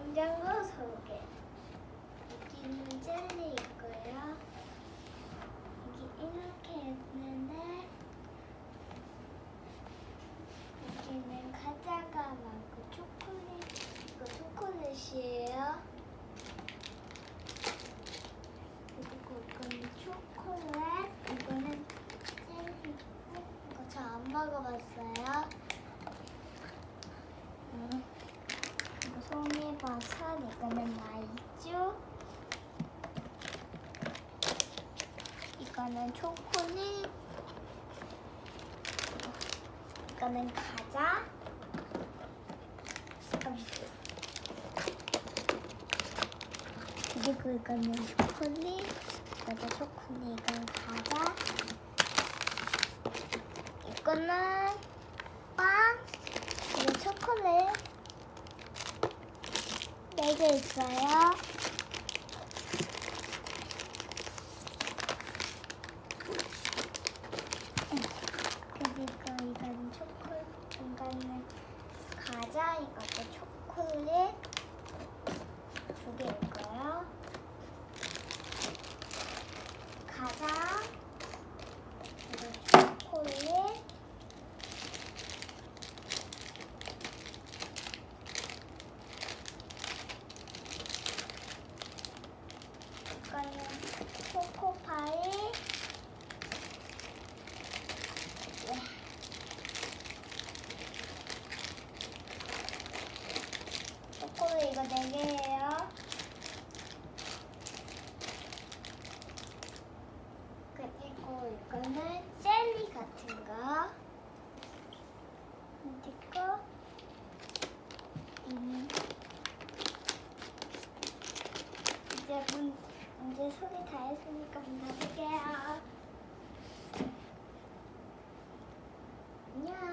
냉장고 소개. 여기는 젤리 있고요. 여기 이렇게 있는데 여기는 과자가 많고 이거 초콜릿이에요. 그리고 이거는 초콜릿, 이거는 젤리. 이거 저 안 먹어봤어요. 이거 송이버섯, 이거는 마이쮸, 이거는 초콜릿, 이거는 과자, 그리고 이거는 초콜릿, 이것도 초콜릿, 이건 과자, 이거는 빵, 이거 초콜릿 4개 있어요. 그리고 이거는 초콜릿, 이거는 과자, 이것도 초콜릿 2개 있고요. 과자, 그리고 초콜릿, 이거는 초코파이, 초콜릿 이거 4개예요. 그리고 이거는 젤리 같은 거. 그리고 이제 소리 다 했으니까 문 닫을게요. 안녕.